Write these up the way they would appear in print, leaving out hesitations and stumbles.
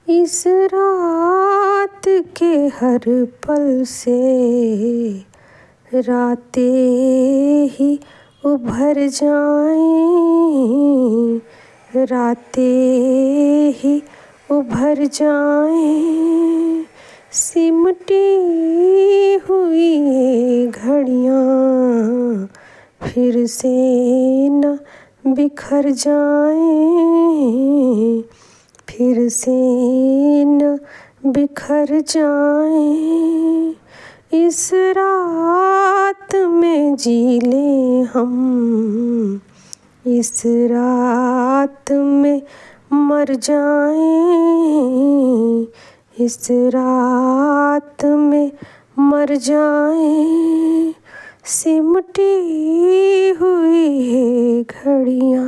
इस रात के हर पल से रातें ही उभर जाएं, रातें ही उभर जाएं। सिमटी हुई ये घड़ियां फिर से न बिखर जाएं, फिर से न बिखर जाएं। इस रात में जी ले हम, इस रात में मर जाएं, इस रात में मर जाएं। सिमटी हुई है घड़ियां।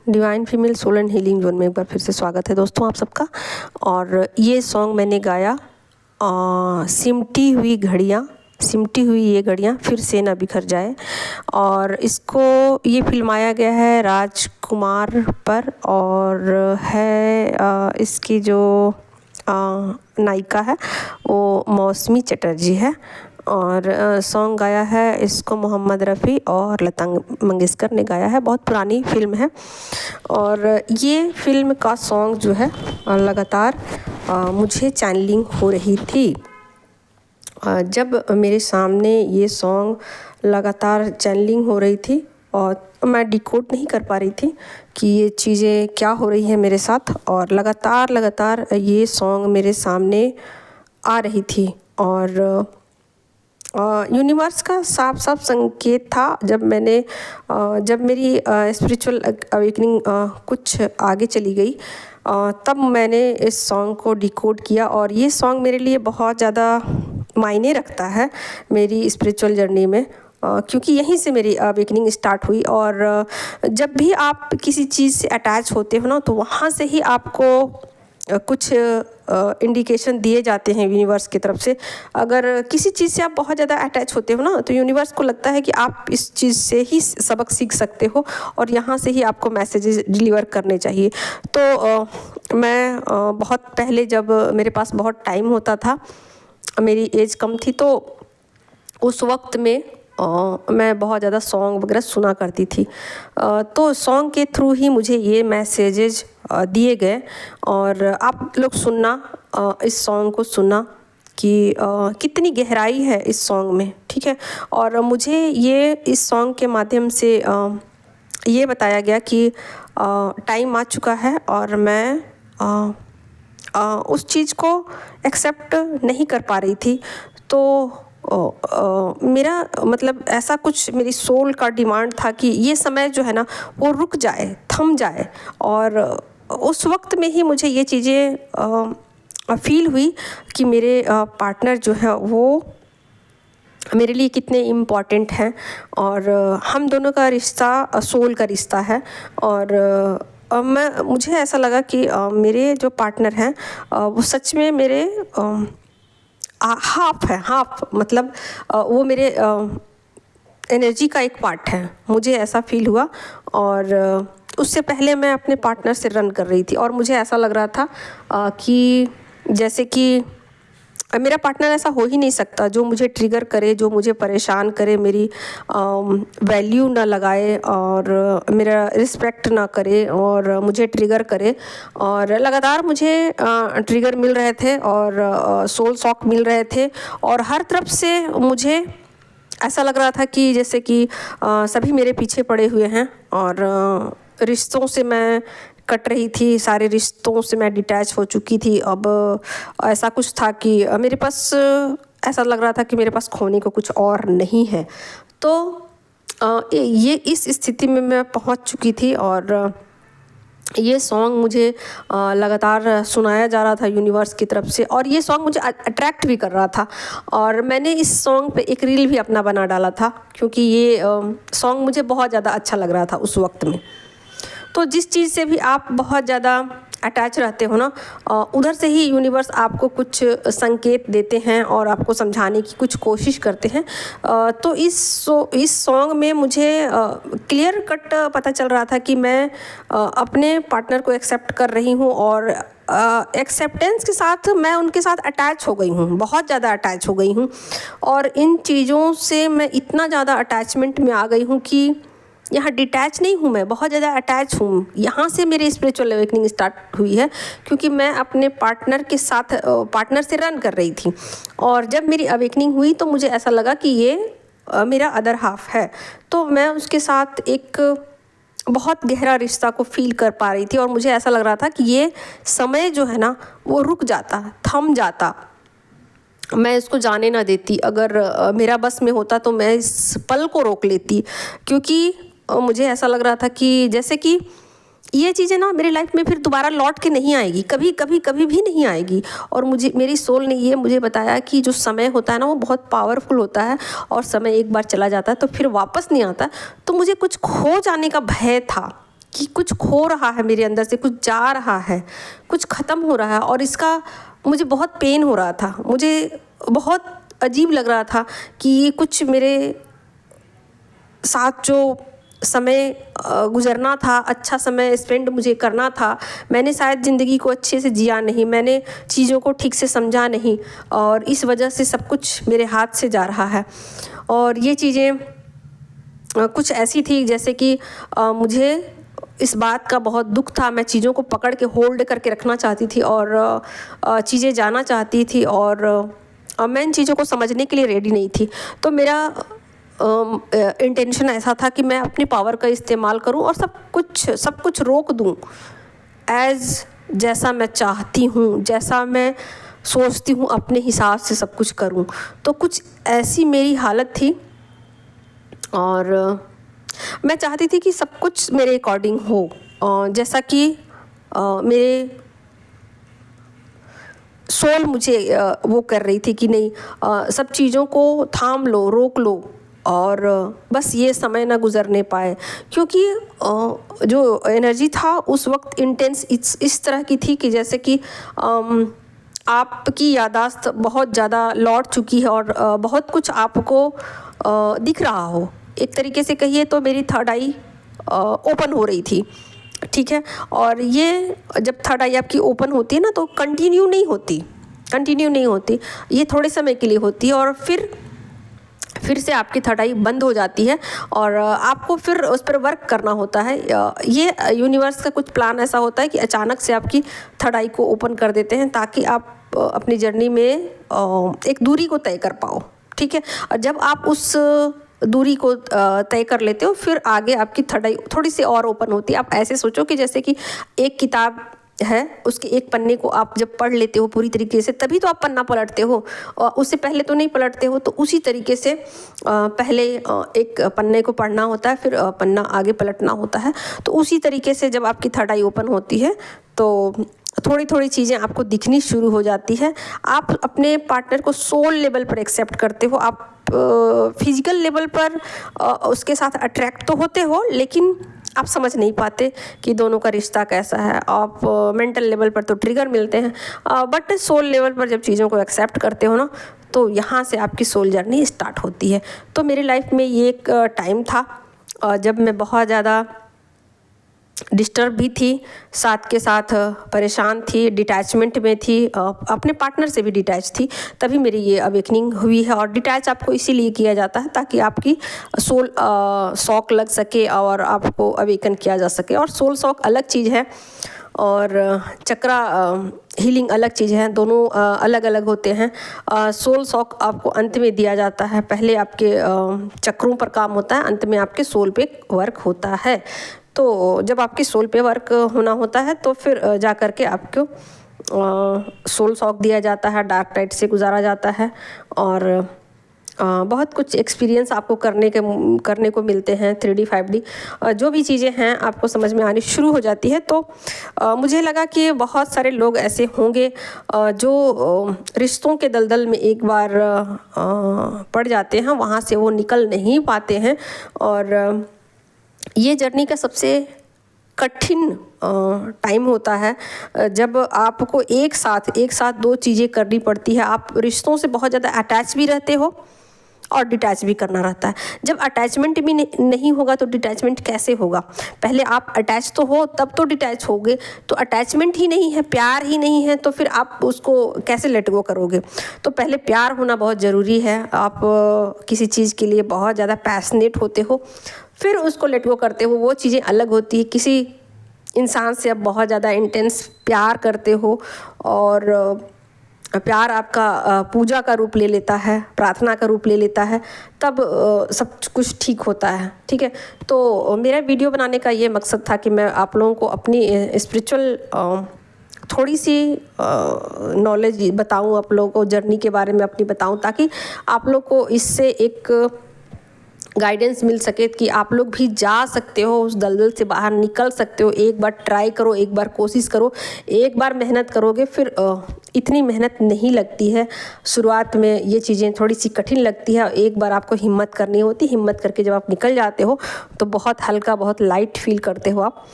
Divine female soul and healing zone में एक बार फिर से स्वागत है दोस्तों आप सबका। और ये सॉन्ग मैंने गाया सिमटी हुई घड़ियाँ, सिमटी हुई ये घड़ियाँ फिर से ना बिखर जाए। और इसको ये फिल्माया गया है राजकुमार पर, और है इसकी जो नायिका है वो मौसमी चटर्जी है। और सॉन्ग गाया है इसको मोहम्मद रफ़ी और लता मंगेशकर ने गाया है। बहुत पुरानी फिल्म है। और ये फिल्म का सॉन्ग जो है लगातार मुझे चैनलिंग हो रही थी। जब मेरे सामने ये सॉन्ग लगातार चैनलिंग हो रही थी और मैं डिकोड नहीं कर पा रही थी कि ये चीज़ें क्या हो रही है मेरे साथ, और लगातार ये सॉन्ग मेरे सामने आ रही थी। और यूनिवर्स का साफ साफ संकेत था। जब मेरी स्पिरिचुअल अवेकनिंग कुछ आगे चली गई, तब मैंने इस सॉन्ग को डिकोड किया। और ये सॉन्ग मेरे लिए बहुत ज़्यादा मायने रखता है मेरी स्पिरिचुअल जर्नी में, क्योंकि यहीं से मेरी अवेकनिंग स्टार्ट हुई। और जब भी आप किसी चीज़ से अटैच होते हो ना, तो वहाँ से ही आपको कुछ इंडिकेशन दिए जाते हैं यूनिवर्स की तरफ से। अगर किसी चीज़ से आप बहुत ज़्यादा अटैच होते हो ना, तो यूनिवर्स को लगता है कि आप इस चीज़ से ही सबक सीख सकते हो और यहाँ से ही आपको मैसेजेस डिलीवर करने चाहिए। तो मैं बहुत पहले, जब मेरे पास बहुत टाइम होता था, मेरी एज कम थी, तो उस वक्त में मैं बहुत ज़्यादा सॉन्ग वगैरह सुना करती थी। तो सॉन्ग के थ्रू ही मुझे ये मैसेजेस दिए गए। और आप लोग सुनना, इस सॉन्ग को सुनना कि कितनी गहराई है इस सॉन्ग में, ठीक है। और मुझे ये इस सॉन्ग के माध्यम से ये बताया गया कि टाइम आ चुका है और मैं उस चीज़ को एक्सेप्ट नहीं कर पा रही थी। तो मेरा मतलब ऐसा कुछ मेरी सोल का डिमांड था कि ये समय जो है ना वो रुक जाए, थम जाए। और उस वक्त में ही मुझे ये चीज़ें फील हुई कि मेरे पार्टनर जो है वो मेरे लिए कितने इम्पॉर्टेंट हैं। और हम दोनों का रिश्ता सोल का रिश्ता है। और मुझे ऐसा लगा कि मेरे जो पार्टनर हैं वो सच में मेरे हाफ मतलब वो मेरे एनर्जी का एक पार्ट है, मुझे ऐसा फील हुआ। और उससे पहले मैं अपने पार्टनर से रन कर रही थी और मुझे ऐसा लग रहा था कि जैसे कि मेरा पार्टनर ऐसा हो ही नहीं सकता जो मुझे ट्रिगर करे, जो मुझे परेशान करे, मेरी वैल्यू ना लगाए और मेरा रिस्पेक्ट ना करे और मुझे ट्रिगर करे। और लगातार मुझे ट्रिगर मिल रहे थे और सोल शॉक मिल रहे थे। और हर तरफ से मुझे ऐसा लग रहा था कि जैसे कि सभी मेरे पीछे पड़े हुए हैं और रिश्तों से मैं कट रही थी, सारे रिश्तों से मैं डिटैच हो चुकी थी। अब ऐसा कुछ था कि मेरे पास ऐसा लग रहा था कि मेरे पास खोने को कुछ और नहीं है। तो ये इस स्थिति में मैं पहुंच चुकी थी। और ये सॉन्ग मुझे लगातार सुनाया जा रहा था यूनिवर्स की तरफ से, और ये सॉन्ग मुझे अट्रैक्ट भी कर रहा था। और मैंने इस सॉन्ग पे एक रील भी अपना बना डाला था, क्योंकि ये सॉन्ग मुझे बहुत ज़्यादा अच्छा लग रहा था उस वक्त में। तो जिस चीज़ से भी आप बहुत ज़्यादा अटैच रहते हो ना, उधर से ही यूनिवर्स आपको कुछ संकेत देते हैं और आपको समझाने की कुछ कोशिश करते हैं। तो इस सॉन्ग में मुझे क्लियर कट पता चल रहा था कि मैं अपने पार्टनर को एक्सेप्ट कर रही हूँ और एक्सेप्टेंस के साथ मैं उनके साथ अटैच हो गई हूँ, बहुत ज़्यादा अटैच हो गई हूँ। और इन चीज़ों से मैं इतना ज़्यादा अटैचमेंट में आ गई हूँ कि यहाँ डिटैच नहीं हूँ, मैं बहुत ज़्यादा अटैच हूँ। यहाँ से मेरी स्पिरिचुअल अवेकनिंग स्टार्ट हुई है, क्योंकि मैं अपने पार्टनर से रन कर रही थी। और जब मेरी अवेकनिंग हुई तो मुझे ऐसा लगा कि ये मेरा अदर हाफ है। तो मैं उसके साथ एक बहुत गहरा रिश्ता को फील कर पा रही थी और मुझे ऐसा लग रहा था कि ये समय जो है ना वो रुक जाता, थम जाता, मैं इसको जाने ना देती। अगर मेरा बस में होता तो मैं इस पल को रोक लेती, क्योंकि मुझे ऐसा लग रहा था कि जैसे कि ये चीज़ें ना मेरी लाइफ में फिर दोबारा लौट के नहीं आएगी, कभी भी नहीं आएगी। और मेरी सोल ने ये मुझे बताया कि जो समय होता है ना वो बहुत पावरफुल होता है और समय एक बार चला जाता है तो फिर वापस नहीं आता। तो मुझे कुछ खो जाने का भय था कि कुछ खो रहा है मेरे अंदर से, कुछ जा रहा है, कुछ ख़त्म हो रहा है और इसका मुझे बहुत पेन हो रहा था। मुझे बहुत अजीब लग रहा था कि ये कुछ मेरे साथ जो समय गुजरना था, अच्छा समय स्पेंड मुझे करना था, मैंने शायद ज़िंदगी को अच्छे से जिया नहीं, मैंने चीज़ों को ठीक से समझा नहीं और इस वजह से सब कुछ मेरे हाथ से जा रहा है। और ये चीज़ें कुछ ऐसी थी जैसे कि मुझे इस बात का बहुत दुख था। मैं चीज़ों को पकड़ के होल्ड करके रखना चाहती थी और चीज़ें जाना चाहती थी और मैं इन चीज़ों को समझने के लिए रेडी नहीं थी। तो मेरा इंटेंशन ऐसा था कि मैं अपनी पावर का इस्तेमाल करूं और सब कुछ रोक दूं, जैसा मैं चाहती हूं, जैसा मैं सोचती हूं, अपने हिसाब से सब कुछ करूं। तो कुछ ऐसी मेरी हालत थी और मैं चाहती थी कि सब कुछ मेरे अकॉर्डिंग हो, जैसा कि मेरे सोल मुझे वो कर रही थी कि नहीं, सब चीज़ों को थाम लो, रोक लो और बस ये समय ना गुजरने पाए। क्योंकि जो एनर्जी था उस वक्त इंटेंस इस तरह की थी कि जैसे कि आपकी यादाश्त बहुत ज़्यादा लौट चुकी है और बहुत कुछ आपको दिख रहा हो। एक तरीके से कहिए तो मेरी थर्ड आई ओपन हो रही थी, ठीक है। और ये जब थर्ड आई आपकी ओपन होती है ना तो कंटिन्यू नहीं होती, ये थोड़े समय के लिए होती है और फिर से आपकी थर्ड आई बंद हो जाती है और आपको फिर उस पर वर्क करना होता है। ये यूनिवर्स का कुछ प्लान ऐसा होता है कि अचानक से आपकी थर्ड आई को ओपन कर देते हैं ताकि आप अपनी जर्नी में एक दूरी को तय कर पाओ, ठीक है। और जब आप उस दूरी को तय कर लेते हो फिर आगे आपकी थर्ड आई थोड़ी सी और ओपन होती है। आप ऐसे सोचो कि जैसे कि एक किताब है, उसके एक पन्ने को आप जब पढ़ लेते हो पूरी तरीके से तभी तो आप पन्ना पलटते हो, और उससे पहले तो नहीं पलटते हो। तो उसी तरीके से पहले एक पन्ने को पढ़ना होता है, फिर पन्ना आगे पलटना होता है। तो उसी तरीके से जब आपकी थर्ड आई ओपन होती है तो थोड़ी थोड़ी चीज़ें आपको दिखनी शुरू हो जाती है। आप अपने पार्टनर को सोल लेवल पर एक्सेप्ट करते हो, आप फिजिकल लेवल पर उसके साथ अट्रैक्ट तो होते हो लेकिन आप समझ नहीं पाते कि दोनों का रिश्ता कैसा है। आप मेंटल लेवल पर तो ट्रिगर मिलते हैं, बट सोल लेवल पर जब चीज़ों को एक्सेप्ट करते हो ना तो यहाँ से आपकी सोल जर्नी स्टार्ट होती है। तो मेरी लाइफ में ये एक टाइम था जब मैं बहुत ज़्यादा डिस्टर्ब भी थी, साथ के साथ परेशान थी, डिटैचमेंट में थी, अपने पार्टनर से भी डिटैच थी। तभी मेरी ये अवेकनिंग हुई है। और डिटैच आपको इसीलिए किया जाता है ताकि आपकी सोल शॉक लग सके और आपको अवेकन किया जा सके। और सोल शॉक अलग चीज़ है और चक्रा हीलिंग अलग चीज़ है, दोनों अलग अलग होते हैं। सोल शॉक आपको अंत में दिया जाता है, पहले आपके चक्रों पर काम होता है, अंत में आपके सोल पे वर्क होता है। तो जब आपकी सोल पे वर्क होना होता है तो फिर जा कर के आपको सोल शॉक दिया जाता है, डार्क नाइट से गुजारा जाता है और बहुत कुछ एक्सपीरियंस आपको करने को मिलते हैं। 3D 5D जो भी चीज़ें हैं आपको समझ में आनी शुरू हो जाती है। तो मुझे लगा कि बहुत सारे लोग ऐसे होंगे जो रिश्तों के दलदल में एक बार पड़ जाते हैं, वहाँ से वो निकल नहीं पाते हैं। और ये जर्नी का सबसे कठिन टाइम होता है जब आपको एक साथ दो चीज़ें करनी पड़ती है। आप रिश्तों से बहुत ज़्यादा अटैच भी रहते हो और डिटैच भी करना रहता है। जब अटैचमेंट भी नहीं होगा तो डिटैचमेंट कैसे होगा? पहले आप अटैच तो हो तब तो डिटैच होगे। तो अटैचमेंट ही नहीं है, प्यार ही नहीं है, तो फिर आप उसको कैसे लेट गो करोगे? तो पहले प्यार होना बहुत ज़रूरी है। आप किसी चीज़ के लिए बहुत ज़्यादा पैशनेट होते हो, फिर उसको लेट गो करते हो, वो चीज़ें अलग होती है। किसी इंसान से आप बहुत ज़्यादा इंटेंस प्यार करते हो और प्यार आपका पूजा का रूप ले लेता है, प्रार्थना का रूप ले लेता है, तब सब कुछ ठीक होता है। ठीक है, तो मेरा वीडियो बनाने का ये मकसद था कि मैं आप लोगों को अपनी स्पिरिचुअल थोड़ी सी नॉलेज बताऊं, आप लोगों को जर्नी के बारे में अपनी बताऊं, ताकि आप लोग को इससे एक गाइडेंस मिल सके कि आप लोग भी जा सकते हो, उस दलदल से बाहर निकल सकते हो। एक बार ट्राई करो, एक बार कोशिश करो, एक बार मेहनत करोगे, फिर इतनी मेहनत नहीं लगती है। शुरुआत में ये चीज़ें थोड़ी सी कठिन लगती है। एक बार आपको हिम्मत करनी होती, हिम्मत करके जब आप निकल जाते हो तो बहुत हल्का, बहुत लाइट फील करते हो आप।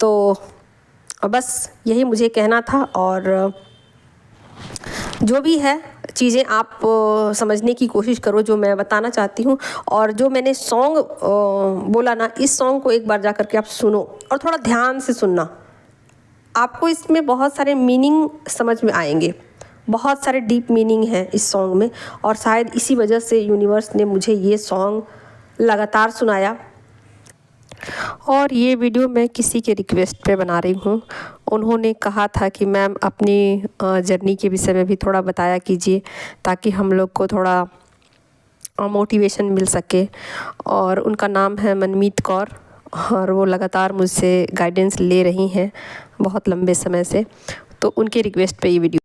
तो बस यही मुझे कहना था, और जो भी है चीज़ें आप समझने की कोशिश करो जो मैं बताना चाहती हूँ। और जो मैंने सॉन्ग बोला ना, इस सॉन्ग को एक बार जा कर के आप सुनो और थोड़ा ध्यान से सुनना। आपको इसमें बहुत सारे मीनिंग समझ में आएंगे, बहुत सारे डीप मीनिंग है इस सॉन्ग में, और शायद इसी वजह से यूनिवर्स ने मुझे ये सॉन्ग लगातार सुनाया। और ये वीडियो मैं किसी के रिक्वेस्ट पे बना रही हूँ। उन्होंने कहा था कि मैम अपनी जर्नी के विषय में भी थोड़ा बताया कीजिए, ताकि हम लोग को थोड़ा मोटिवेशन मिल सके। और उनका नाम है मनमीत कौर, और वो लगातार मुझसे गाइडेंस ले रही हैं बहुत लंबे समय से। तो उनके रिक्वेस्ट पे ये वीडियो